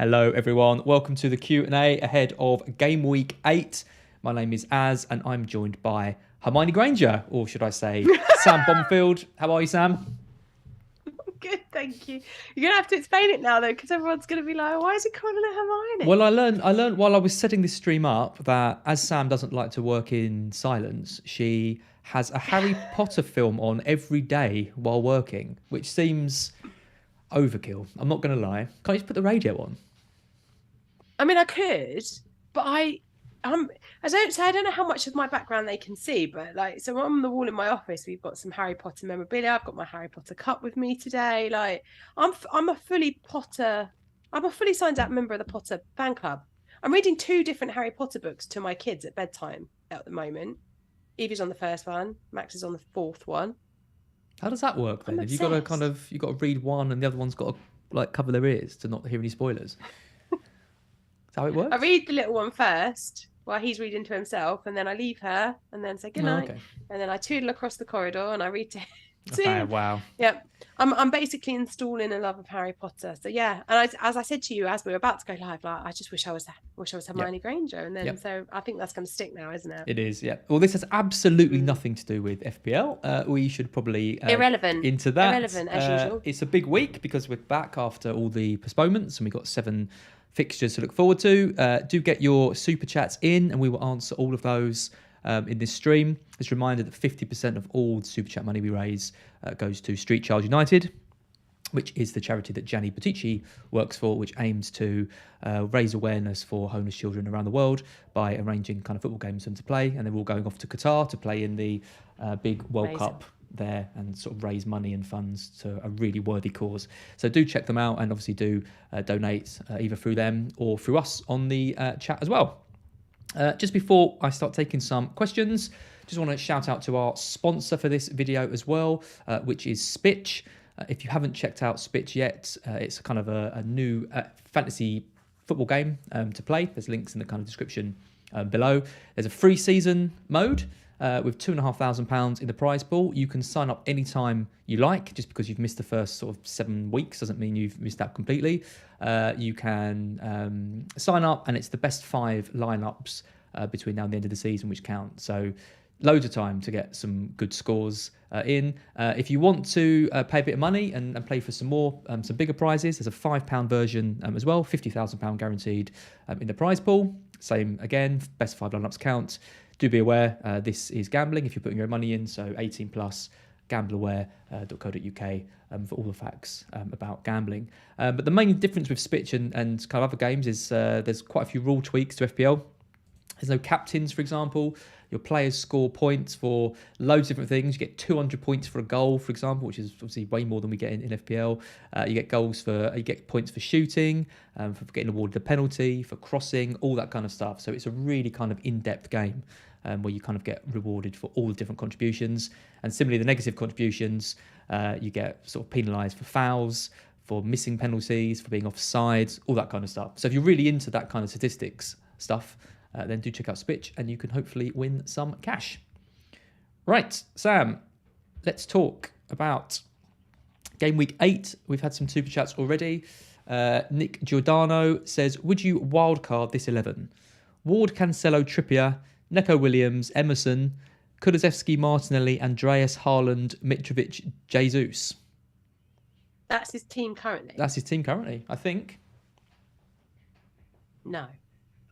Hello everyone, welcome to the Q&A ahead of Gameweek 8. My name is Az and I'm joined by Hermione Granger, or should I say Sam Bomfield. How are you, Sam? Good, thank you. You're going to have to explain it now though, because everyone's going to be like, why is he calling her Hermione? Well, I learned while I was setting this stream up that as Sam doesn't like to work in silence, she has a Harry Potter film on every day while working, which seems overkill. I'm not going to lie. Can't you just put the radio on? I mean, I could, but I don't know how much of my background they can see, but like, so on the wall in my office, we've got some Harry Potter memorabilia. I've got my Harry Potter cup with me today. Like, I'm a fully signed up member of the Potter fan club. I'm reading 2 different Harry Potter books to my kids at bedtime at the moment. Evie's on the first one, Max is on the 4th one. How does that work then? Have you got to you got to read one and the other one's got to like cover their ears to not hear any spoilers? Is that how it works? I read the little one first while he's reading to himself, and then I leave her and then say goodnight. Okay. And then I toodle across the corridor and I read to him. Okay, wow. Yeah. I'm basically installing a love of Harry Potter. So yeah, and as I said to you as we were about to go live, like, I just wish I was Hermione Granger, and then so I think that's going to stick now, isn't it? It is, yeah. Well, this has absolutely nothing to do with FPL. We should probably irrelevant into that. Irrelevant as usual. It's a big week because we're back after all the postponements, and we've got 7 fixtures to look forward to. Do get your super chats in, and we will answer all of those in this stream. Just a reminder that 50% of all the super chat money we raise goes to Street Child United, which is the charity that Gianni Buttici works for, which aims to raise awareness for homeless children around the world by arranging kind of football games for them to play. And they're all going off to Qatar to play in the big World Cup there and sort of raise money and funds to a really worthy cause. So do check them out, and obviously do donate either through them or through us on the chat as well. Just before I start taking some questions, just want to shout out to our sponsor for this video as well, which is Spitch. If you haven't checked out Spitch yet, it's kind of a new fantasy football game to play. There's links in the kind of description below. There's a free season mode with £2,500 in the prize pool. You can sign up anytime you like. Just because you've missed the first sort of 7 weeks doesn't mean you've missed out completely. You can sign up, and it's the best 5 lineups between now and the end of the season which count. So loads of time to get some good scores in. If you want to pay a bit of money and play for some more, some bigger prizes, there's a £5 version as well, £50,000 guaranteed in the prize pool. Same again, best 5 lineups count. Do be aware, this is gambling if you're putting your own money in, so 18 plus, gambleaware.co.uk for all the facts about gambling. But the main difference with Spitch and kind of other games is there's quite a few rule tweaks to FPL. There's no captains, for example. Your players score points for loads of different things. You get 200 points for a goal, for example, which is obviously way more than we get in FPL. You get points for shooting, for getting awarded a penalty, for crossing, all that kind of stuff. So it's a really kind of in-depth game where you kind of get rewarded for all the different contributions. And similarly, the negative contributions, you get sort of penalised for fouls, for missing penalties, for being offside, all that kind of stuff. So if you're really into that kind of statistics stuff, then do check out Spitch and you can hopefully win some cash. Right, Sam, let's talk about Game Week 8. We've had some super chats already. Nick Giordano says, would you wildcard this 11? Ward, Cancelo, Trippier, Neco Williams, Emerson, Kulusevski, Martinelli, Andreas, Haaland, Mitrovic, Jesus. That's his team currently? That's his team currently, I think. No.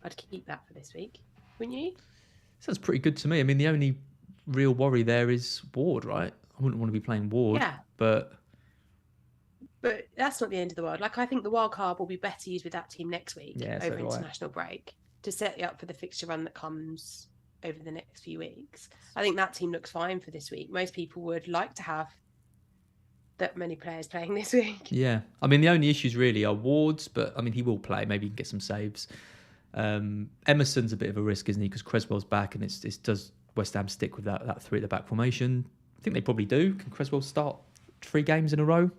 I'd keep that for this week, wouldn't you? Sounds pretty good to me. I mean, the only real worry there is Ward, right? I wouldn't want to be playing Ward. Yeah. But that's not the end of the world. Like, I think the wild card will be better used with that team next week over international break to set you up for the fixture run that comes over the next few weeks. I think that team looks fine for this week. Most people would like to have that many players playing this week. Yeah. I mean, the only issues really are Ward's, but I mean, he will play. Maybe he can get some saves. Emerson's a bit of a risk, isn't he? Because Creswell's back, and does West Ham stick with that 3 at the back formation? I think they probably do. Can Creswell start 2 games in a row,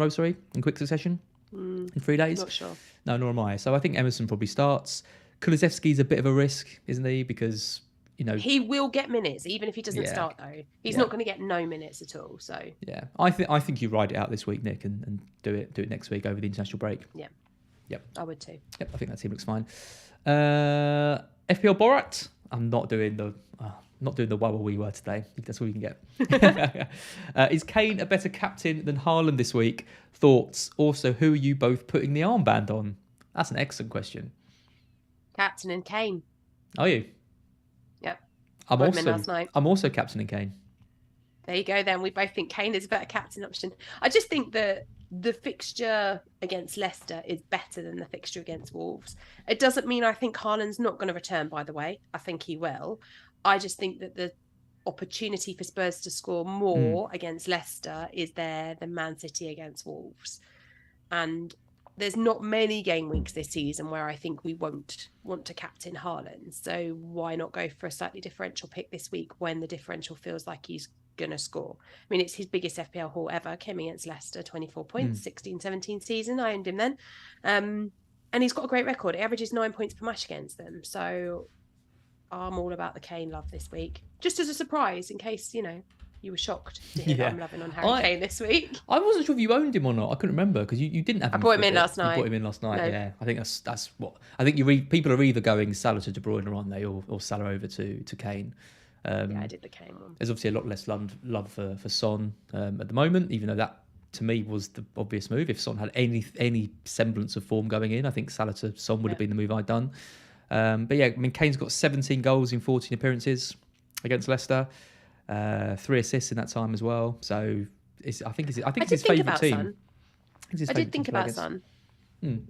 sorry, in quick succession in 3 days? Not sure. No, nor am I. So I think Emerson probably starts. Kulusevski's a bit of a risk, isn't he? Because, you know, he will get minutes even if he doesn't start though. He's not going to get no minutes at all. So yeah, I think you ride it out this week, Nick, and do it next week over the international break. Yeah. Yep. I would too. Yep, I think that team looks fine. FPL Borat. I'm not doing the wow we were today. That's all you can get. Is Kane a better captain than Haaland this week? Thoughts? Also, who are you both putting the armband on? That's an excellent question. Captain and Kane. Are you? Yep. I'm last night. also captaining Kane. There you go then. We both think Kane is a better captain option. I just think that the fixture against Leicester is better than the fixture against Wolves. It doesn't mean I think Haaland's not going to return, by the way. I think he will. I just think that the opportunity for Spurs to score more against Leicester is there than Man City against Wolves. And there's not many game weeks this season where I think we won't want to captain Haaland. So why not go for a slightly differential pick this week when the differential feels like he's going to score? I mean, it's his biggest FPL haul ever. Came against Leicester, 24 points, 16-17 season. I owned him then. And he's got a great record. He averages 9 points per match against them. So I'm all about the Kane love this week. Just as a surprise, in case, you were shocked to hear that I'm loving on Harry Kane this week. I wasn't sure if you owned him or not. I couldn't remember because you didn't have him. I bought him in last night. You bought him in last night, No. yeah. I think that's what... I think people are either going Salah to De Bruyne, aren't they, or Salah over to Kane. Yeah, I did the Kane one. There's obviously a lot less love for Son at the moment, even though that, to me, was the obvious move. If Son had any semblance of form going in, I think Salah to Son would have been the move I'd done. But yeah, I mean, Kane's got 17 goals in 14 appearances against Leicester. 3 assists in that time as well. So I think it's his favourite team. I did think about Son.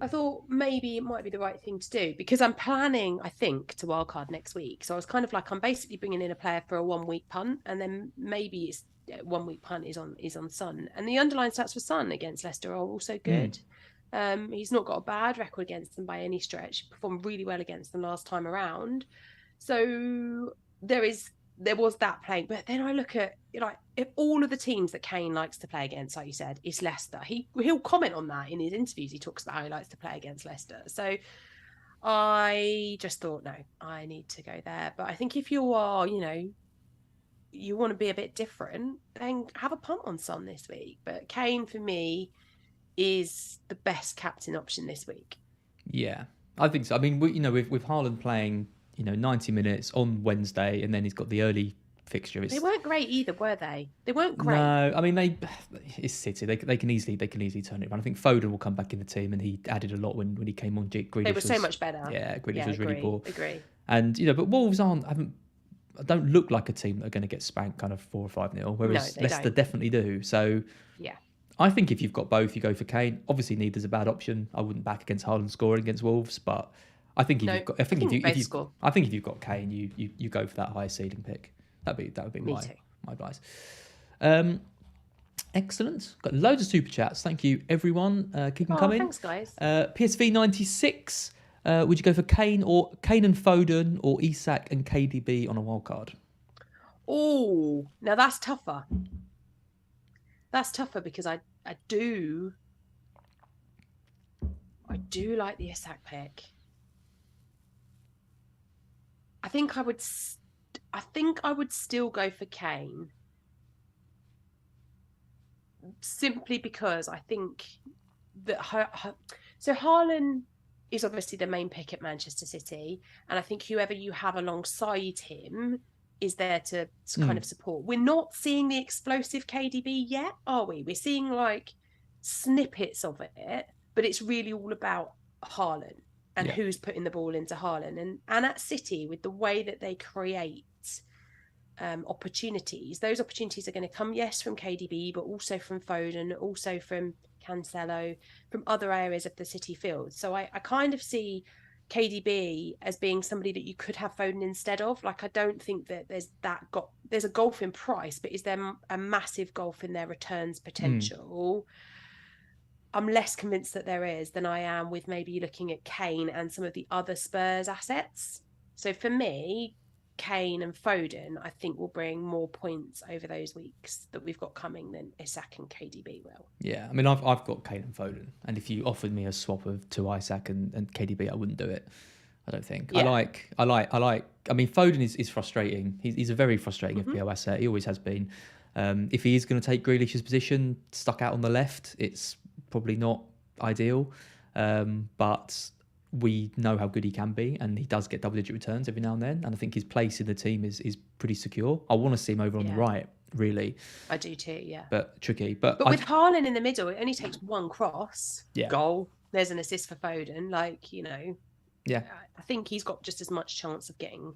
I thought maybe it might be the right thing to do because I'm planning, I think, to wildcard next week. So I was kind of like, I'm basically bringing in a player for a 1 week punt, and then maybe it's 1 week punt is on Son. And the underlying stats for Son against Leicester are also good. He's not got a bad record against them by any stretch. He performed really well against them last time around. So there was that playing. But then I look at, if all of the teams that Kane likes to play against, like you said, is Leicester. He'll comment on that in his interviews. He talks about how he likes to play against Leicester. So I just thought, no, I need to go there. But I think if you are, you want to be a bit different, then have a punt on Son this week. But Kane, for me, is the best captain option this week. Yeah, I think so. I mean, with Haaland playing, 90 minutes on Wednesday, and then he's got the early fixture. They weren't great either, were they? They weren't great. No, I mean it's City. They can easily turn it around. I think Foden will come back in the team, and he added a lot when he came on. Grealish they were so much better. Yeah, Grealish was really poor. Agree. And but Wolves don't look like a team that are going to get spanked kind of 4 or 5-0, whereas Leicester definitely do. So yeah. I think if you've got both, you go for Kane. Obviously, neither's a bad option. I wouldn't back against Haaland scoring against Wolves, but I think if you've got Kane, you go for that higher ceiling pick. That would be my advice. Excellent. Got loads of super chats. Thank you, everyone. Keep them coming. Thanks, guys. PSV 96. Would you go for Kane and Foden or Isak and KDB on a wild card? Oh, now that's tougher. That's tougher because I do like the Isak pick. I think I would still go for Kane, simply because I think that so Haaland is obviously the main pick at Manchester City, and I think whoever you have alongside him is there to kind of support. We're not seeing the explosive KDB yet, are we? We're seeing like snippets of it, but it's really all about Haaland and who's putting the ball into Haaland. And at City, with the way that they create opportunities, those opportunities are going to come, yes, from KDB, but also from Foden, also from Cancelo, from other areas of the City field. So I kind of see KDB as being somebody that you could have Foden instead of. Like, I don't think that there's a golf in price, but is there a massive golf in their returns potential? I'm less convinced that there is than I am with maybe looking at Kane and some of the other Spurs assets. So for me, Kane and Foden, I think, will bring more points over those weeks that we've got coming than Isak and KDB will. Yeah, I mean, I've got Kane and Foden, and if you offered me a swap to Isak and KDB, I wouldn't do it. I don't think. Yeah. I mean, Foden is frustrating. He's a very frustrating FPL asset. He always has been. If he is going to take Grealish's position, stuck out on the left, it's probably not ideal. But we know how good he can be, and he does get double-digit returns every now and then. And I think his place in the team is pretty secure. I want to see him over on the right, really. I do too, yeah. But tricky. But with Haaland in the middle, it only takes one cross, goal. There's an assist for Foden. Like, you know, I think he's got just as much chance of getting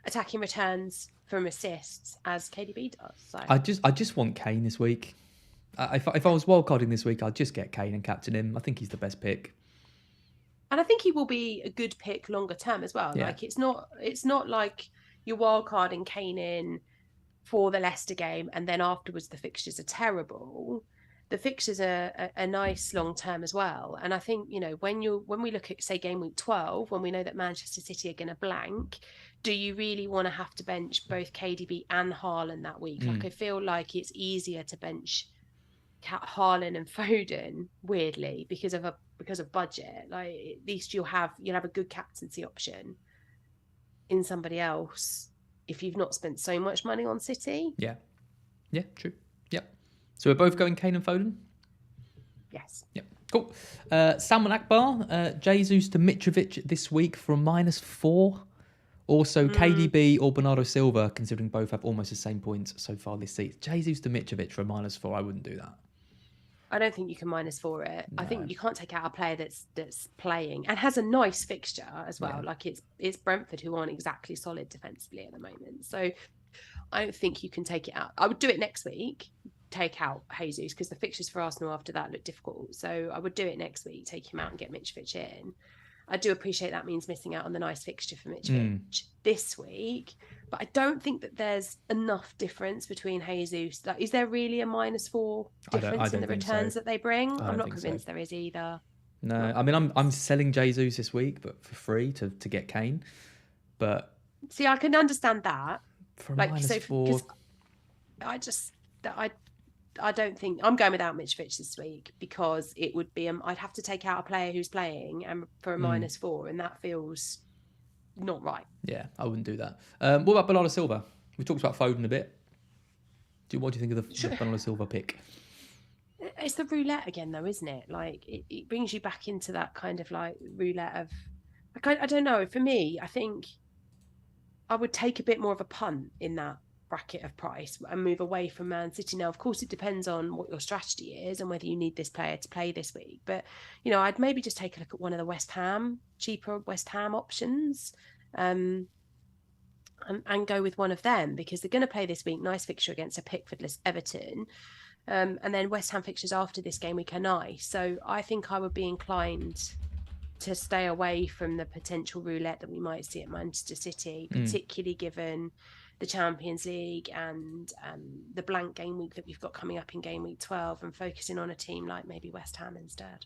attacking returns from assists as KDB does. So I just want Kane this week. If I was wildcarding this week, I'd just get Kane and captain him. I think he's the best pick. And I think he will be a good pick longer term as well. Yeah. Like it's not like you're wildcarding Kane in for the Leicester game and then afterwards the fixtures are terrible. The fixtures are nice long term as well. And I think, you know, when we look at, say, game week 12, when we know that Manchester City are going to blank, do you really want to have to bench both KDB and Haaland that week? Like, I feel like it's easier to bench Haaland and Foden, weirdly, because of budget. Like, at least you'll have a good captaincy option in somebody else if you've not spent so much money on City. Yeah, true. Yep. So we're both going Kane and Foden? Yes. Yep. Cool. Salman Akbar, Jesus to Mitrovic this week for a -4. Also, KDB or Bernardo Silva, considering both have almost the same points so far this season. Jesus to Mitrovic for a -4. I wouldn't do that. I don't think you can -4 it. No. I think you can't take out a player that's playing and has a nice fixture as well. Yeah. Like it's Brentford, who aren't exactly solid defensively at the moment. So I don't think you can take it out. I would do it next week. Take out Jesus, because the fixtures for Arsenal after that look difficult. So I would do it next week, take him out and get Mitrovic in. I do appreciate that means missing out on the nice fixture for Mitrovic this week, but I don't think that there's enough difference between Jesus. Like, is there really a -4 difference in the returns that they bring? I'm not convinced there is either. No, I mean, I'm selling Jesus this week, but for free to get Kane. But see, I can understand that. For a -4, I don't think I'm going without Mitrovic this week, because it would be I'd have to take out a player who's playing and for a -4, and that feels not right. Yeah, I wouldn't do that. What about Bernardo Silva? We talked about Foden a bit. What do you think of the Bernardo Silva pick? It's the roulette again, though, isn't it? Like it brings you back into that kind of like roulette of, I don't know. For me, I think I would take a bit more of a punt in that bracket of price and move away from Man City. Now, of course, it depends on what your strategy is and whether you need this player to play this week. But, you know, I'd maybe just take a look at one of the cheaper West Ham options and go with one of them, because they're going to play this week. Nice fixture against a Pickfordless Everton. And then West Ham fixtures after this game week are nice. So I think I would be inclined to stay away from the potential roulette that we might see at Manchester City, particularly given the Champions League and the blank game week that we've got coming up in game week 12, and focusing on a team like maybe West Ham instead.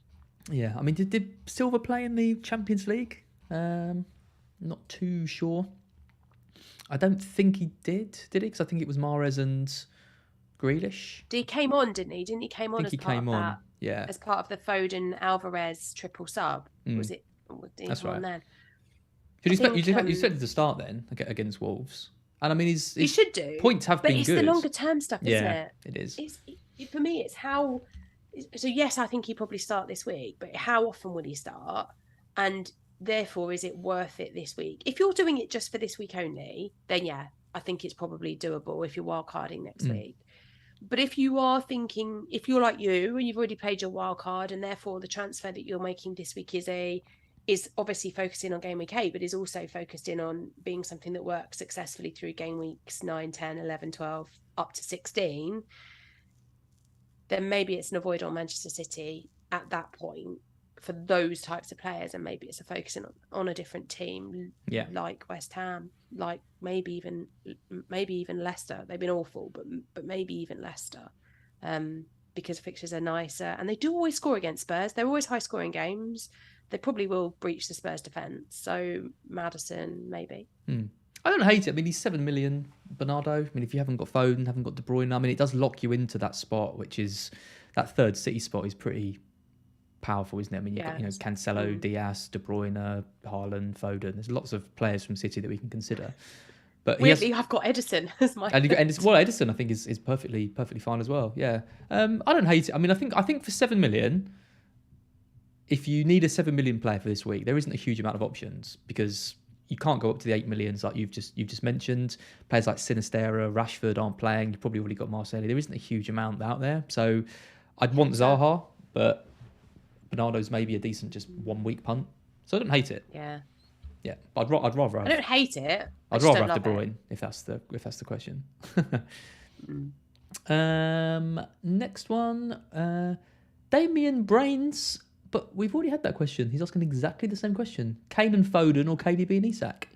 Yeah, I mean, did Silva play in the Champions League? Not too sure. I don't think he did he? Because I think it was Mahrez and Grealish. He came on, didn't he? Didn't he came on as part of that? Yeah. As part of the Foden Alvarez triple sub. Was it? That's right. Then? You said to start then against Wolves. And I mean, he should do. Points have been good. But it's the longer term stuff, isn't it? It is. For me, it's how. So yes, I think he probably start this week, but how often would he start? And therefore, is it worth it this week? If you're doing it just for this week only, then yeah, I think it's probably doable if you're wildcarding next week. But if you are thinking, if you're like you and you've already played your wildcard, and therefore the transfer that you're making this week is obviously focusing on game week 8, but is also focused in on being something that works successfully through game weeks 9, 10, 11, 12, up to 16, then maybe it's an avoid on Manchester City at that point for those types of players, and maybe it's a focusing on a different team, like West Ham, like maybe even Leicester. They've been awful, but maybe even Leicester, because fixtures are nicer, and they do always score against Spurs. They're always high-scoring games. They probably will breach the Spurs defence. So Maddison, maybe. I don't hate it. I mean, he's 7 million, Bernardo. I mean, if you haven't got Foden, haven't got De Bruyne, I mean, it does lock you into that spot, which is that third City spot is pretty powerful, isn't it? I mean, you've got, Cancelo, Diaz, De Bruyne, Haaland, Foden. There's lots of players from City that we can consider. But weirdly, I've got Edison as my. And Edison, I think is perfectly fine as well. Yeah, I don't hate it. I mean, I think for 7 million. if you need a 7 million player for this week, there isn't a huge amount of options because you can't go up to the 8 millions like you've just mentioned. Players like Sinistera, Rashford aren't playing. You've probably already got Marcelli. There isn't a huge amount out there. So I'd want Zaha, but Bernardo's maybe a decent just 1 week punt. So I don't hate it. Yeah. Yeah, but I'd rather have, I don't hate it. I'd rather have De Bruyne if that's the question. Next one, Damien Brains, but we've already had that question. He's asking exactly the same question. Kane and Foden or KDB and Isak?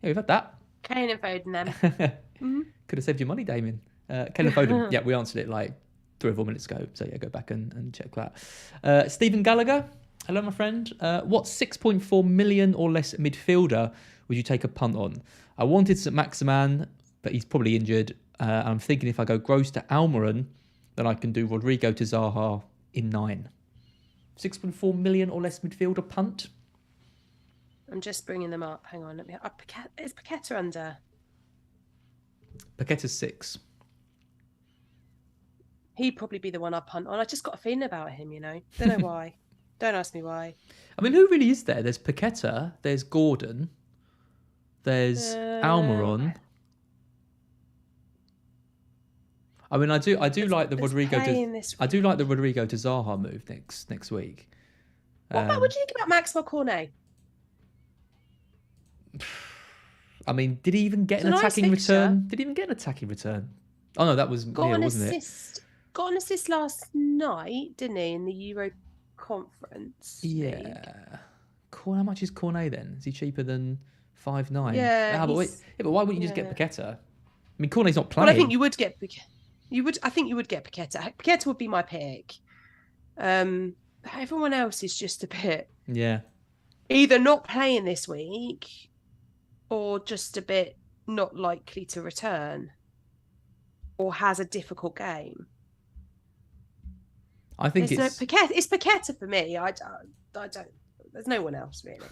Yeah, we've had that. Kane and Foden then. Could have saved your money, Damien. Kane and Foden. Yeah, we answered it like 3 or 4 minutes ago. So yeah, go back and check that. Stephen Gallagher. Hello, my friend. What 6.4 million or less midfielder would you take a punt on? I wanted St. Maximan, but he's probably injured. I'm thinking if I go Gross to Almiron, then I can do Rodrigo to Zaha in 9. 6.4 million or less midfielder punt. I'm just bringing them up. Hang on. Is Paqueta under? Paqueta's 6. He'd probably be the one I punt on. I just got a feeling about him, Don't know why. Don't ask me why. I mean, who really is there? There's Paqueta, there's Gordon, there's Almiron. I mean, I do like the Rodrigo to Zaha move next week. What do you think about Maxwell Cornet? I mean, did he even get an attacking return? Did he even get an attacking return? Oh no, that was wasn't it? Got an assist last night, didn't he, in the Euro Conference? Yeah. How much is Cornet then? Is he cheaper than 5.9? Yeah. But why wouldn't you just get Paqueta? I mean, Cornet's not playing. Well, I think you would get I think you would get Paqueta. Paqueta would be my pick. Everyone else is just a bit either not playing this week or just a bit not likely to return or has a difficult game. I think it's Paqueta for me. I don't. There's no one else really.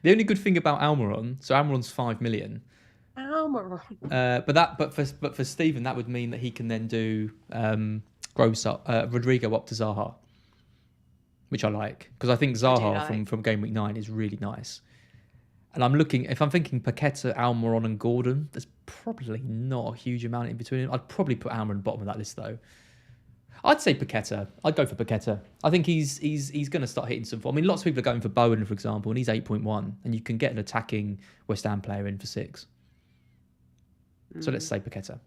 The only good thing about Almiron, so Almiron's 5 million. Almiron. But for Stephen, that would mean that he can then do Rodrigo up to Zaha, which I like because I think Zaha from Gameweek 9 is really nice. And if I'm thinking Paqueta, Almiron, and Gordon, there's probably not a huge amount in between them. I'd probably put Almiron bottom of that list though. I'd say Paqueta. I'd go for Paqueta. I think he's going to start hitting some form. I mean, lots of people are going for Bowen, for example, and he's 8.1, and you can get an attacking West Ham player in for 6. So let's say Paqueta.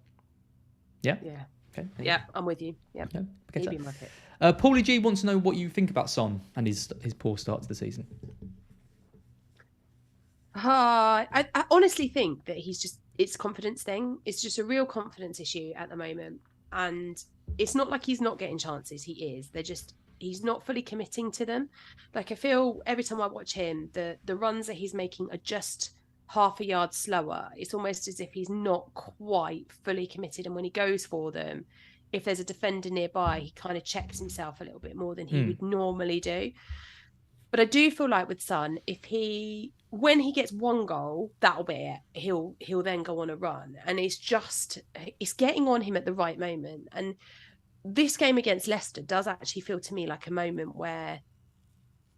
Yeah? Yeah. Okay. Yeah, I'm with you. Yeah. No, Paqueta. Maybe my pick. Paulie G wants to know what you think about Son and his poor start to the season. I honestly think that it's a confidence thing. It's just a real confidence issue at the moment. And it's not like he's not getting chances. He is. He's not fully committing to them. Like I feel every time I watch him, the runs that he's making are just half a yard slower. It's almost as if he's not quite fully committed. And when he goes for them, if there's a defender nearby, he kind of checks himself a little bit more than he would normally do. But I do feel like with Son, when he gets 1 goal, that'll be it. He'll then go on a run. And it's getting on him at the right moment. And this game against Leicester does actually feel to me like a moment where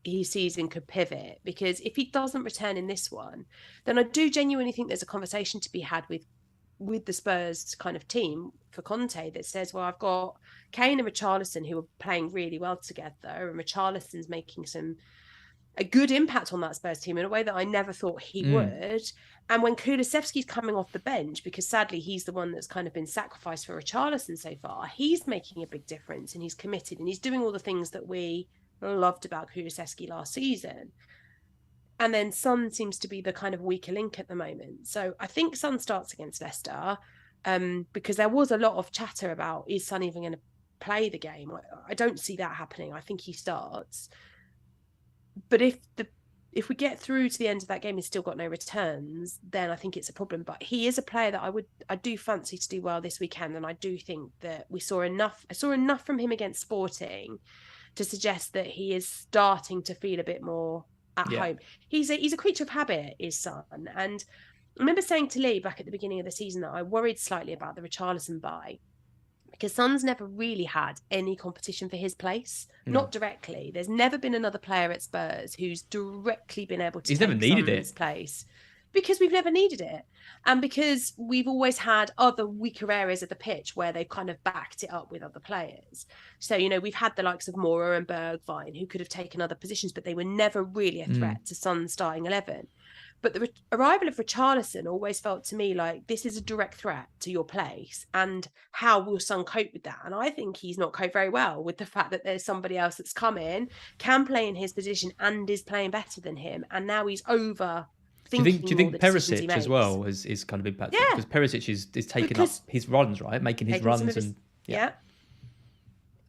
his season could pivot. Because if he doesn't return in this one, then I do genuinely think there's a conversation to be had with the Spurs kind of team for Conte that says, well, I've got Kane and Richarlison who are playing really well together, and Richarlison's making a good impact on that Spurs team in a way that I never thought he would. And when Kulusevski's coming off the bench, because sadly he's the one that's kind of been sacrificed for Richarlison so far, he's making a big difference and he's committed and he's doing all the things that we loved about Kulusevski last season. And then Son seems to be the kind of weaker link at the moment. So I think Son starts against Leicester because there was a lot of chatter about, is Son even going to play the game? I don't see that happening. I think he starts. But if we get through to the end of that game and still got no returns, then I think it's a problem. But he is a player that I do fancy to do well this weekend, and I do think that I saw enough from him against Sporting to suggest that he is starting to feel a bit more at home. He's a creature of habit, is Son, and I remember saying to Lee back at the beginning of the season that I worried slightly about the Richarlison buy because Son's never really had any competition for his place, No. not directly. There's never been another player at Spurs who's directly been able to He's take never needed Son's it. place, because we've never needed it. And because we've always had other weaker areas of the pitch where they've kind of backed it up with other players. So, you know, we've had the likes of Mora and Bergwijn who could have taken other positions, but they were never really a threat to Son's starting 11. But the arrival of Richarlison always felt to me like this is a direct threat to your place. And how will Son cope with that? And I think he's not coped very well with the fact that there's somebody else that's come in, can play in his position and is playing better than him. And now he's over. Do you think Perisic as well is kind of impacted? Yeah. Because Perisic is taking up his runs, right? Making his runs and... Yeah,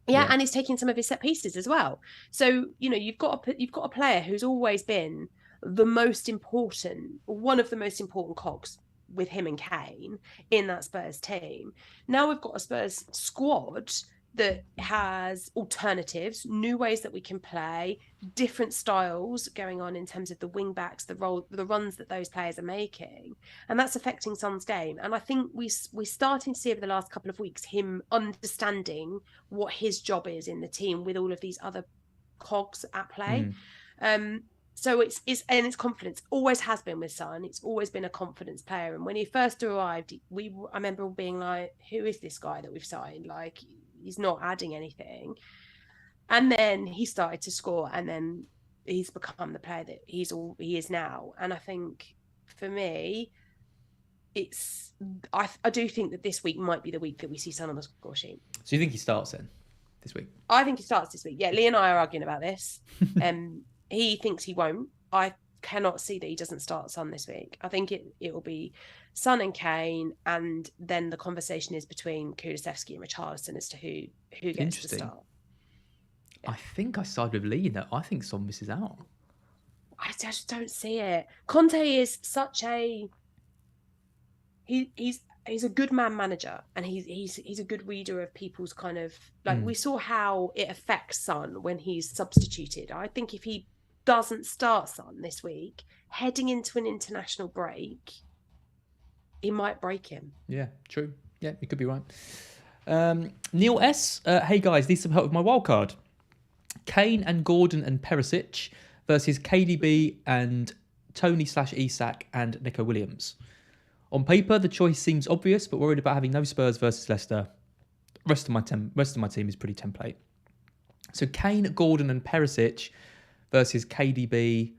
and he's taking some of his set pieces as well. So, you know, you've got a player who's always been the most important, one of the most important cogs with him and Kane in that Spurs team. Now we've got a Spurs squad that has alternatives, new ways that we can play, different styles going on in terms of the wing backs, the runs that those players are making, and that's affecting Son's game. And I think we're starting to see over the last couple of weeks him understanding what his job is in the team with all of these other cogs at play. So it's confidence. Always has been with Son. It's always been a confidence player. And when he first arrived, I remember being like, "Who is this guy that we've signed? Like, he's not adding anything." And then he started to score, and then he's become the player that he is now. And I think for me, I do think that this week might be the week that we see Son on the score sheet. So you think he starts then this week? I think he starts this week. Yeah, Lee and I are arguing about this. He thinks he won't. I cannot see that he doesn't start Son this week. I think it will be Son and Kane, and then the conversation is between Kulusevski and Richarlison as to who gets to start. I think I side with Lee in that. I think Son misses out. I just don't see it. Conte is such a he's a good man manager, and he's a good reader of people's kind of like we saw how it affects Son when he's substituted. I think if he doesn't start Son this week, heading into an international break, he might break him. Yeah, true. Yeah, you could be right. Neil S. Hey guys, need some help with my wildcard. Kane and Gordon and Perisic versus KDB and Tony/Isak and Nico Williams. On paper, the choice seems obvious, but worried about having no Spurs versus Leicester. Rest of my team is pretty template. So Kane, Gordon, and Perisic versus KDB,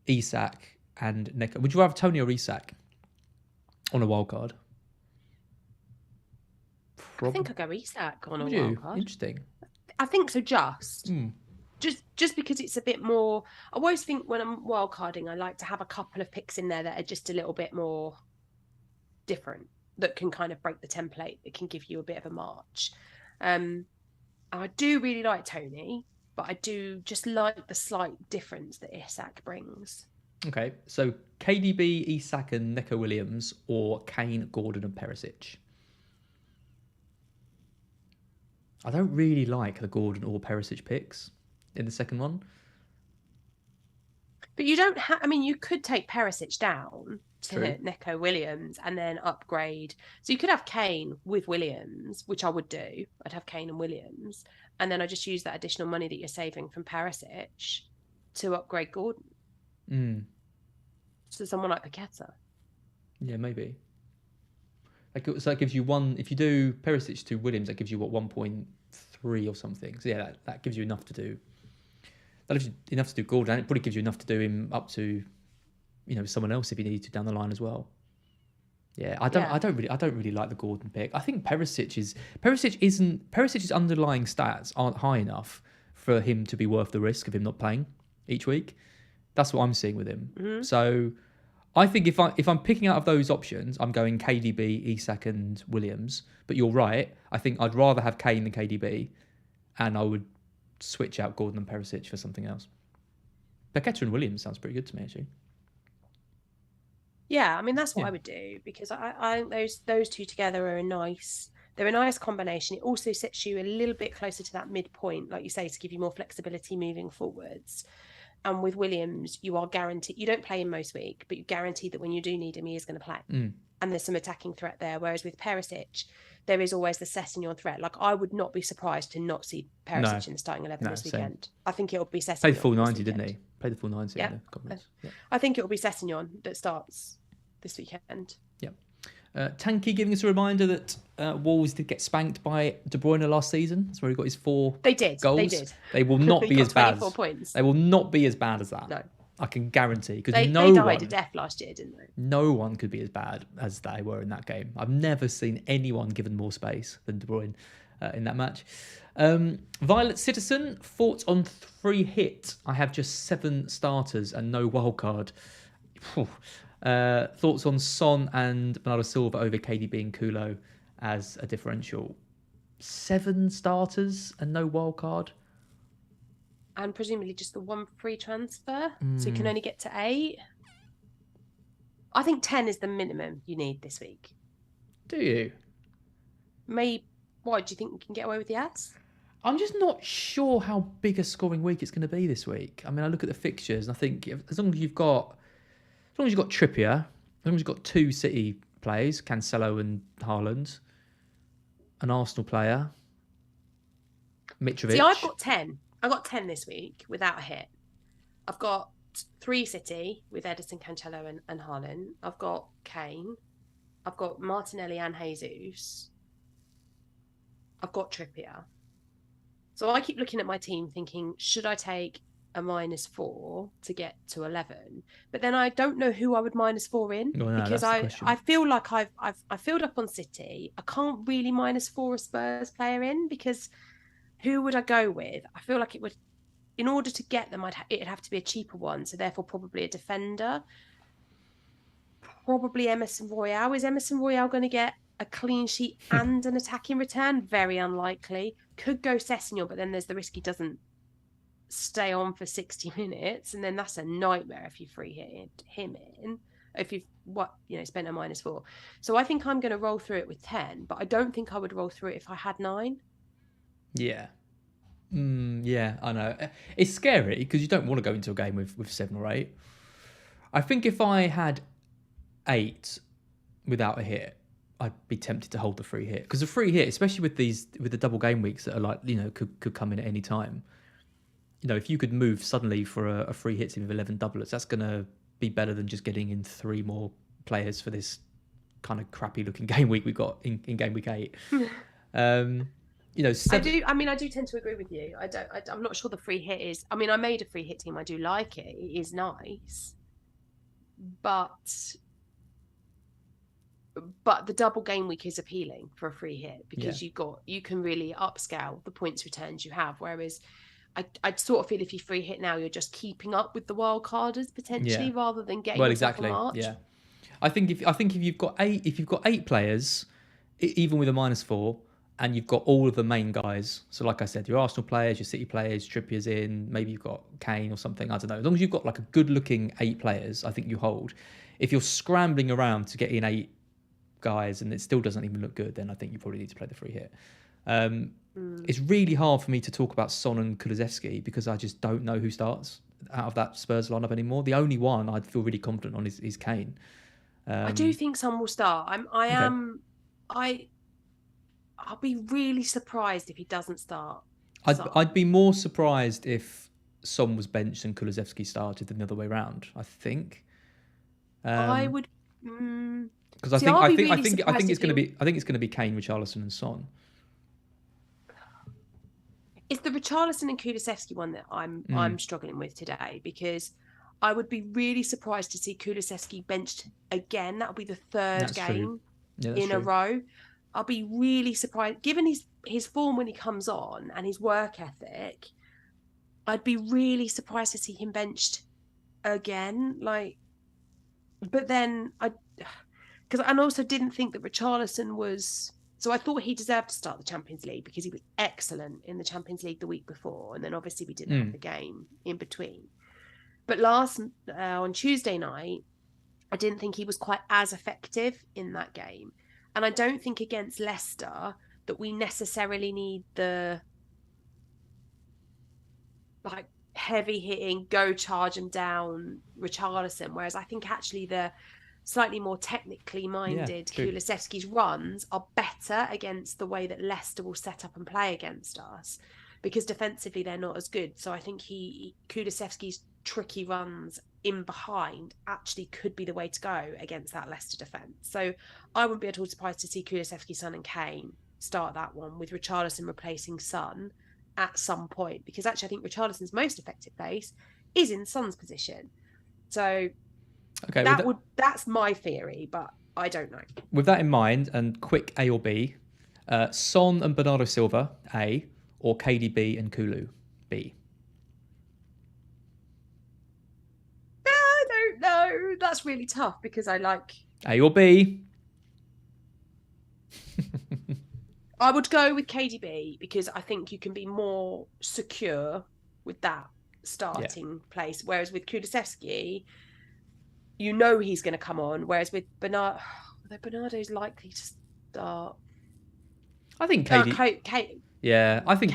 Isak, and Nico. Would you rather Tony or Isak on a wild card? I think I'd go Isak on a wild card. Interesting. I think so. Just because it's a bit more. I always think when I'm wildcarding, I like to have a couple of picks in there that are just a little bit more different, that can kind of break the template. It can give you a bit of a march. I do really like Tony, but I do just like the slight difference that Isak brings. Okay, so KDB, Isak, and Nico Williams, or Kane, Gordon, and Perisic. I don't really like the Gordon or Perisic picks in the second one. But you don't have... I mean, you could take Perisic down to True. Nico Williams and then upgrade. So you could have Kane with Williams, which I would do. I'd have Kane and Williams. And then I just use that additional money that you're saving from Perisic to upgrade Gordon. So someone like Paqueta. Yeah, maybe. So that gives you one... If you do Perisic to Williams, that gives you, 1.3 or something. So yeah, that gives you enough to do... That gives you enough to do Gordon, and it probably gives you enough to do him up to, someone else if you need to down the line as well. Yeah, I don't really like the Gordon pick. I think Perisic's underlying stats aren't high enough for him to be worth the risk of him not playing each week. That's what I'm seeing with him. Mm-hmm. So I think if I'm picking out of those options, I'm going KDB, Isak, and Williams. But you're right. I think I'd rather have Kane than KDB, and I would switch out Gordon and Perisic for something else. Paqueta and Williams sounds pretty good to me, actually. Yeah, I mean that's what I would do, because I those two together are they're a nice combination. It also sets you a little bit closer to that midpoint, like you say, to give you more flexibility moving forwards. And with Williams, you are guaranteed, you don't play him most week, but you're guaranteed that when you do need him, he is going to play. and there's some attacking threat there. Whereas with Perisic, there is always the Sessegnon threat. Like, I would not be surprised to not see Perisic in the starting 11 this weekend. I think it'll be Sessegnon. Played the full 90, didn't he? Played the full 90 in the comments. Yeah. I think it'll be Sessegnon that starts this weekend. Yeah. Tanky giving us a reminder that Wolves did get spanked by De Bruyne last season. That's where he got his 4 goals. They did. They will not be as bad. 24 points. They will not be as bad as that. No. I can guarantee. Because they died to death last year, didn't they? No one could be as bad as they were in that game. I've never seen anyone given more space than De Bruyne in that match. Violet Citizen, thoughts on 3 hit. I have just 7 starters and no wildcard. Thoughts on Son and Bernardo Silva over KDB and Kulo as a differential. 7 starters and no wildcard. And presumably just the 1 free transfer. So you can only get to 8. I think 10 is the minimum you need this week. Do you? Why, do you think you can get away with the ads? I'm just not sure how big a scoring week it's going to be this week. I mean, I look at the fixtures and I think as long as you've got Trippier, as long as you've got 2 City players, Cancelo and Haaland, an Arsenal player, Mitrovic. See, I've got 10. I got 10 this week without a hit. I've got 3 City with Ederson, Cancelo and Haaland. I've got Kane. I've got Martinelli and Jesus. I've got Trippier. So I keep looking at my team thinking, should I take a -4 to get to 11? But then I don't know who I would -4 in because I feel like I've filled up on City. I can't really -4 a Spurs player in because who would I go with? I feel like it would, in order to get them, it'd have to be a cheaper one. So therefore, probably a defender. Probably Emerson Royale. Is Emerson Royale going to get a clean sheet and an attacking return? Very unlikely. Could go Sessegnon, but then there's the risk he doesn't stay on for 60 minutes, and then that's a nightmare if you free hit him in. If you've spent a -4. So I think I'm going to roll through it with 10, but I don't think I would roll through it if I had 9. Yeah. Yeah, I know. It's scary because you don't want to go into a game with 7 or 8. I think if I had 8 without a hit, I'd be tempted to hold the free hit. Because the free hit, especially with the double game weeks that are like, could come in at any time. If you could move suddenly for a free hit team of 11 doublets, that's going to be better than just getting in 3 more players for this kind of crappy looking game week we've got in game week 8. I do tend to agree with you. I'm not sure the free hit is. I mean, I made a free hit team. I do like it. It is nice, but the double game week is appealing for a free hit because you can really upscale the points returns you have. Whereas I sort of feel if you free hit now, you're just keeping up with the wild carders potentially rather than getting yourself a march. Yeah, I think if you've got 8 players, even with a -4. And you've got all of the main guys. So like I said, your Arsenal players, your City players, Trippier's in, maybe you've got Kane or something, I don't know. As long as you've got like a good looking 8 players, I think you hold. If you're scrambling around to get in 8 guys and it still doesn't even look good, then I think you probably need to play the free hit. It's really hard for me to talk about Son and Kulusevski because I just don't know who starts out of that Spurs lineup anymore. The only one I'd feel really confident on is Kane. I do think Son will start. I'll be really surprised if he doesn't start. I'd be more surprised if Son was benched and Kulusevski started than the other way around. I think. I would. Because I think it's going to be Kane, Richarlison, and Son. It's the Richarlison and Kulusevski one that I'm struggling with today because I would be really surprised to see Kulusevski benched again. That'll be the 3rd game in a row. I'll be really surprised, given his form when he comes on and his work ethic. I'd be really surprised to see him benched again. But then I also didn't think that Richarlison was. So I thought he deserved to start the Champions League because he was excellent in the Champions League the week before, and then obviously we didn't have the game in between. But on Tuesday night, I didn't think he was quite as effective in that game. And I don't think against Leicester that we necessarily need the heavy hitting, go charge him down Richarlison. Whereas I think actually the slightly more technically minded Kulusevski's runs are better against the way that Leicester will set up and play against us, because defensively they're not as good. So I think Kulusevski's tricky runs in behind actually could be the way to go against that Leicester defence. So I wouldn't be at all surprised to see Kulusevski, Son and Kane start that one, with Richarlison replacing Son at some point, because actually I think Richarlison's most effective place is in Son's position. So that's my theory, but I don't know. With that in mind, and quick A or B, Son and Bernardo Silva, A, or KDB and Kulu, B? I don't know. That's really tough because I like... A or B? I would go with KDB because I think you can be more secure with that starting place. Whereas with Kulusevski, you know he's going to come on. Whereas with Bernardo's likely to start. I think KDB. I think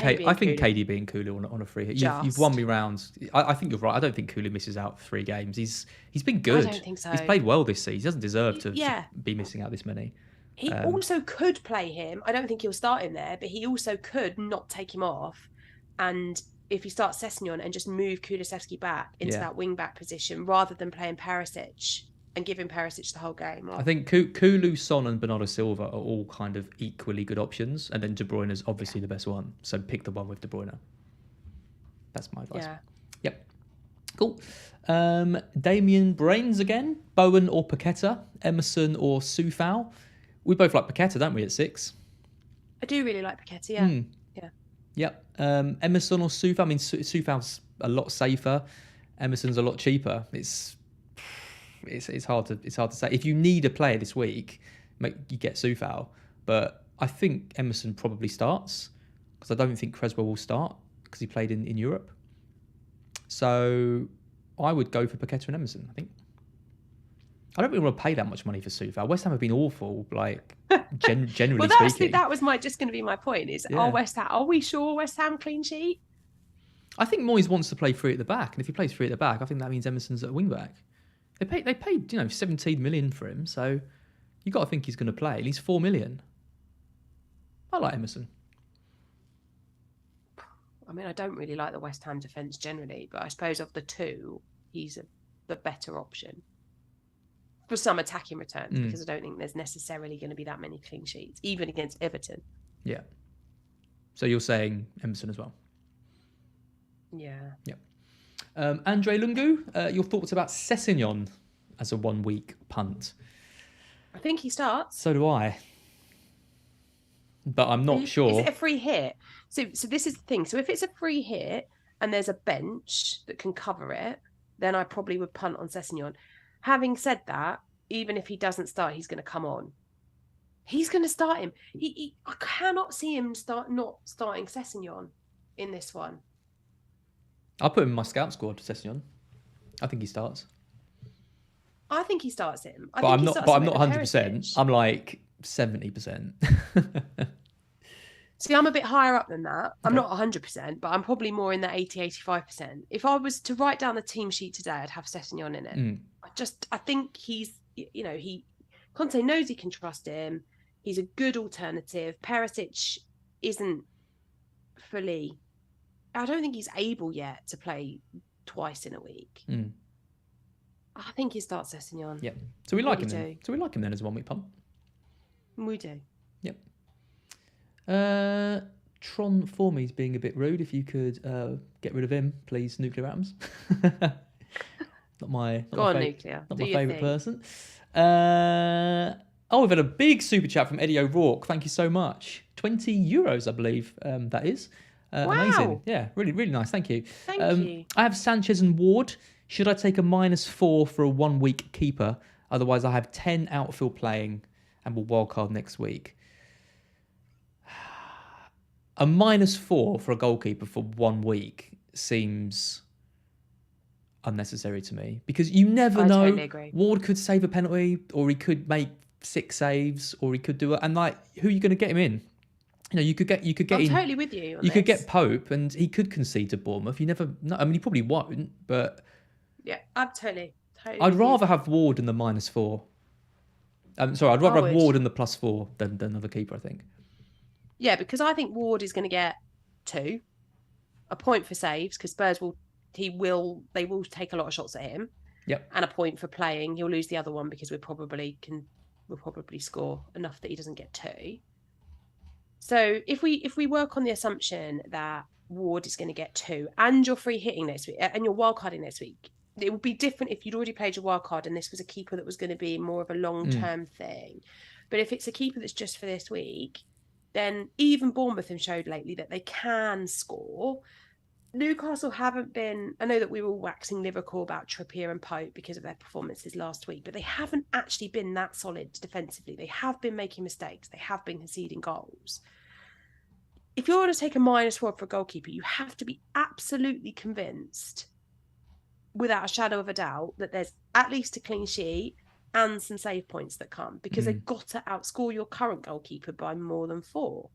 KDB and Kulu on a free hit. You've won me rounds. I think you're right. I don't think Kulu misses out 3 games. He's been good. I don't think so. He's played well this season. He doesn't deserve to be missing out this many. He also could play him. I don't think he'll start him there, but he also could not take him off. And if he starts Sessegnon and just move Kulusevski back into that wing back position rather than playing Perisic and giving Perisic the whole game. I think Kulu, Son and Bernardo Silva are all kind of equally good options. And then De Bruyne is obviously the best one. So pick the one with De Bruyne. That's my advice. Yeah. Yep. Cool. Damien Brains again. Bowen or Paqueta. Emerson or Soufal. We both like Paqueta, don't we, at 6? I do really like Paqueta, yeah. Yep. Emerson or Soufal. I mean, Soufal's a lot safer. Emerson's a lot cheaper. It's hard to say. If you need a player this week, you get Soufal. But I think Emerson probably starts, because I don't think Creswell will start because he played in Europe. So I would go for Paqueta and Emerson, I think. I don't really want to pay that much money for Soufal. West Ham have been awful, like generally speaking. That was just going to be my point. Are we sure West Ham clean sheet? I think Moyes wants to play 3 at the back, and if he plays 3 at the back, I think that means Emerson's at wing back. They paid 17 million for him, so you got to think he's going to play at least 4 million. I like Emerson. I mean, I don't really like the West Ham defence generally, but I suppose of the two, he's the better option for some attacking returns, because I don't think there's necessarily going to be that many clean sheets, even against Everton. Yeah. So you're saying Emerson as well? Yeah. Yep. Andre Lungu, your thoughts about Sessegnon as a 1-week punt? I think he starts. So do I. But I'm not sure. Is it a free hit? So this is the thing. So if it's a free hit and there's a bench that can cover it, then I probably would punt on Sessegnon. Having said that, even if he doesn't start, he's going to come on. He's going to start him. I cannot see him not starting Sessegnon in this one. I'll put him in my scout squad, Sessegnon. I think he starts. I think he starts him. I'm not 100%. I'm like 70%. See, I'm a bit higher up than that. I'm not 100%, but I'm probably more in the 80-85%. If I was to write down the team sheet today, I'd have Sessegnon in it. I think he's, Conte knows he can trust him. He's a good alternative. Perisic isn't fully... I don't think he's able yet to play twice in a week. I think he starts Sessegnon. Yeah. So we like him then. So we like him then as a 1-week punt. We do. Yep. Tron Formies being a bit rude. If you could Get rid of him, please, Nuclear Atoms. Not my favourite person. We've had a big super chat from Eddie O'Rourke. Thank you so much. €20, I believe that is. Wow. Amazing. Yeah, really, really nice. Thank you. Thank you. I have Sanchez and Ward. Should I take a -4 for a 1-week keeper? Otherwise, I have 10 outfield playing and will wildcard next week. A -4 for a goalkeeper for 1 week seems unnecessary to me, because you never know. Totally agree. Ward could save a penalty, or he could make 6 saves, or he could do it. And who are you going to get him in? You could get I'm in. Totally with you. You could get Pope, and he could concede to Bournemouth. You never know. I mean, he probably won't, but yeah, I'm totally. I'd rather have Ward in the -4 Sorry, I'd rather I have would. Ward and the +4 than another keeper, I think. Yeah, because I think Ward is going to get 2, a point for saves because Spurs they will take a lot of shots at him. Yep. And a point for playing. He'll lose the other one because we'll probably score enough that he doesn't get 2. So if we work on the assumption that Ward is going to get 2 and you're free hitting next week and you're wildcarding next week, it would be different if you'd already played your wildcard and this was a keeper that was going to be more of a long-term thing. But if it's a keeper that's just for this week, then even Bournemouth have showed lately that they can score. Newcastle haven't been... I know that we were all waxing lyrical about Trippier and Pope because of their performances last week, but they haven't actually been that solid defensively. They have been making mistakes. They have been conceding goals. If you're going to take a -4 for a goalkeeper, you have to be absolutely convinced, without a shadow of a doubt, that there's at least a clean sheet and some save points that come, because they've got to outscore your current goalkeeper by more than 4.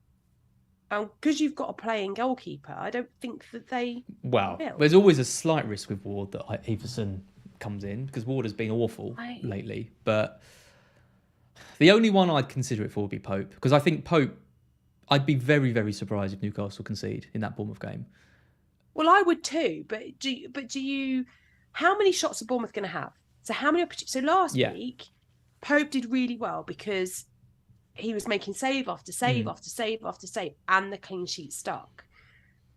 And because you've got a playing goalkeeper, I don't think that they will. There's always a slight risk with Ward that Everson comes in, because Ward has been awful lately. But the only one I'd consider it for would be Pope, because I think Pope, I'd be very, very surprised if Newcastle concede in that Bournemouth game. Well, I would too, but do you? How many shots are Bournemouth going to have? So how many? So last week, Pope did really well because he was making save after save after save after save, and the clean sheet stuck.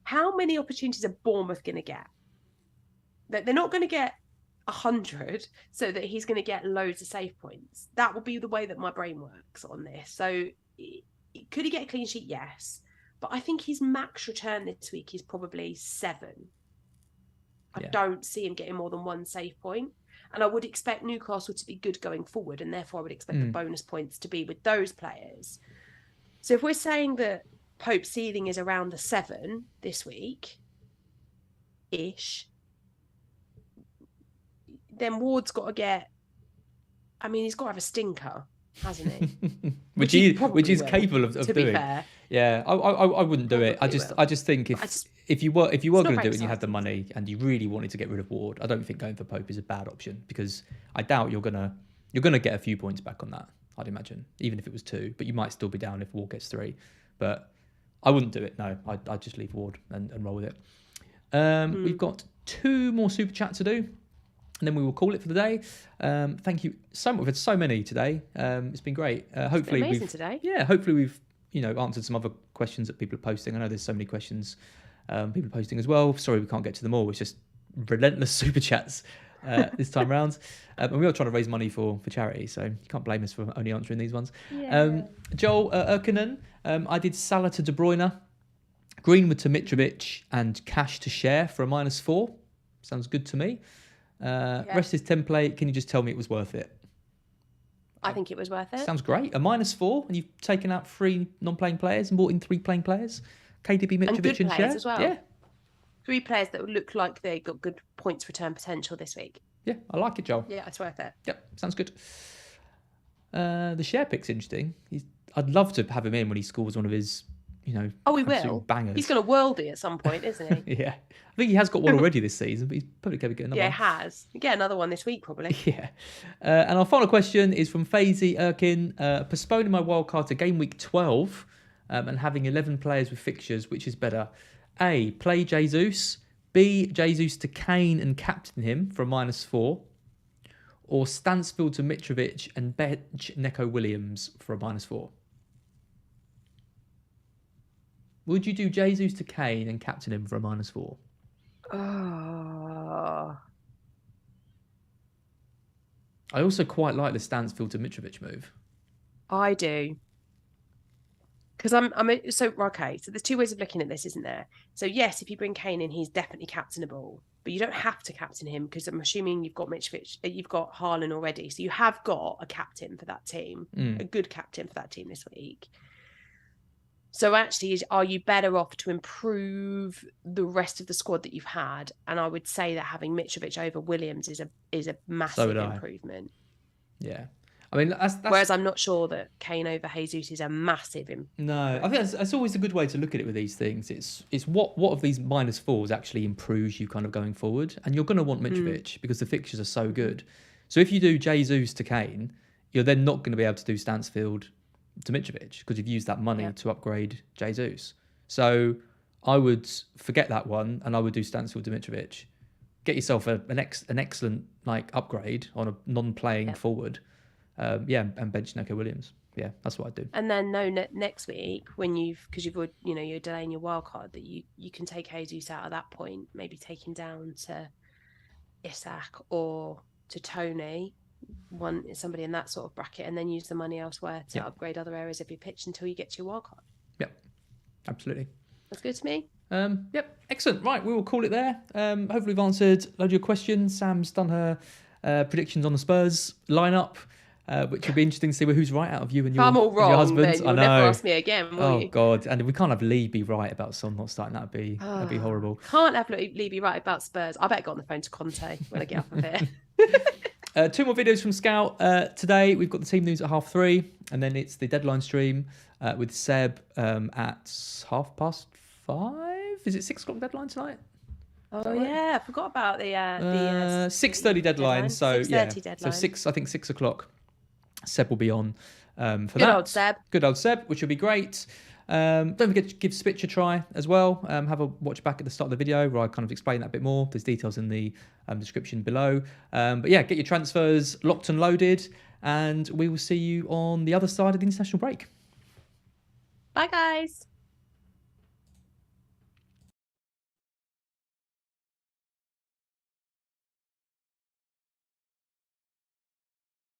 How many opportunities are Bournemouth going to get? That they're not going to get 100, so that he's going to get loads of save points. That will be the way that my brain works on this. So could he get a clean sheet? Yes. But I think his max return this week is probably 7. I don't see him getting more than 1 save point. And I would expect Newcastle to be good going forward, and therefore I would expect the bonus points to be with those players. So if we're saying that Pope's ceiling is around the 7 this week-ish, then Ward's got to get... I mean, he's got to have a stinker, hasn't he? which he is capable of to doing. Be fair. Yeah, I wouldn't do it. I just think if you were going to do it and you had the money and you really wanted to get rid of Ward, I don't think going for Pope is a bad option, because I doubt you're gonna get a few points back on that. I'd imagine, even if it was 2, but you might still be down if Ward gets 3. But I wouldn't do it. No, I'd just leave Ward and roll with it. We've got 2 more super chats to do, and then we will call it for the day. Thank you so much. We've had so many today. It's been great. Hopefully, it's been amazing today. Yeah, hopefully we've answered some other questions that people are posting. I know there's so many questions people are posting as well. Sorry we can't get to them all. It's just relentless super chats this time round. And we are trying to raise money for charity, so you can't blame us for only answering these ones. Yeah. Joel Erkinen, I did Salah to De Bruyne, Greenwood to Mitrovic, and Cash to Share for a -4. Sounds good to me. Rest is template. Can you just tell me it was worth it? I think it was worth it. Sounds great. A -4, and you've taken out 3 non-playing players and brought in 3 playing players. KDB, Mitrovic, and Share as well. Yeah. 3 players that look like they got good points return potential this week. Yeah, I like it, Joel. Yeah, it's worth it. Yep, sounds good. The Share pick's interesting. I'd love to have him in when he scores one of his, he will. Bangers. He's going to worldie at some point, isn't he? Yeah. I think he has got one already this season, but he's probably going to get another one. Yeah, he has. He'll get another one this week, probably. Yeah. And our final question is from Faisy Erkin. Postponing my wildcard to game week 12 and having 11 players with fixtures, which is better? A, play Jesus. B, Jesus to Kane and captain him for a -4. Or Stansfield to Mitrovic and bench Neco Williams for a -4. Would you do Jesus to Kane and captain him for a -4? Oh. I also quite like the Stansfield to Mitrovic move. I do. Because so there's 2 ways of looking at this, isn't there? So yes, if you bring Kane in, he's definitely captainable, but you don't have to captain him because I'm assuming you've got Mitrovic, you've got Haaland already, so you have got a captain for that team, a good captain for that team this week. So actually, are you better off to improve the rest of the squad that you've had? And I would say that having Mitrovic over Williams is a massive improvement. Yeah. I mean, that's... Whereas I'm not sure that Kane over Jesus is a massive improvement. No, I think that's always a good way to look at it with these things. It's what of these -4s actually improves you kind of going forward. And you're going to want Mitrovic because the fixtures are so good. So if you do Jesus to Kane, you're then not going to be able to do Stansfield Dimitrovic because you've used that money Yeah. to upgrade Jesus. So I would forget that one and I would do Stansfield Dimitrovic. Get yourself an excellent like upgrade on a non-playing forward. And bench Neco Williams. Yeah, that's what I'd do. And then next week when because you're delaying your wild card, that you can take Jesus out at that point, maybe take him down to Isak or to Tony, somebody in that sort of bracket, and then use the money elsewhere to upgrade other areas of your pitch until you get to your wild card. Yep, absolutely. That's good to me. Yep, excellent. Right, we will call it there. Hopefully we've answered a load of your questions. Sam's done her predictions on the Spurs lineup. Which will be interesting to see who's right out of you and your, I'm all wrong, your husband. then you'll never ask me again, will you? Oh, God. And we can't have Lee be right about Son not starting. That'd be horrible. Can't have Lee be right about Spurs. I better get on the phone to Conte when I get up of here. 2 more videos from Scout. Today, we've got the team news at 3:30. And then it's the deadline stream with Seb at 5:30. Is it 6 o'clock deadline tonight? Oh, yeah. I forgot about the 6:30 deadline. So, 6:30 deadline. So 6 o'clock. Seb will be on for that. Good old Seb, which will be great. Don't forget to give Spitch a try as well. Have a watch back at the start of the video where I kind of explain that a bit more. There's details in the description below. But yeah, get your transfers locked and loaded, and we will see you on the other side of the international break. Bye, guys.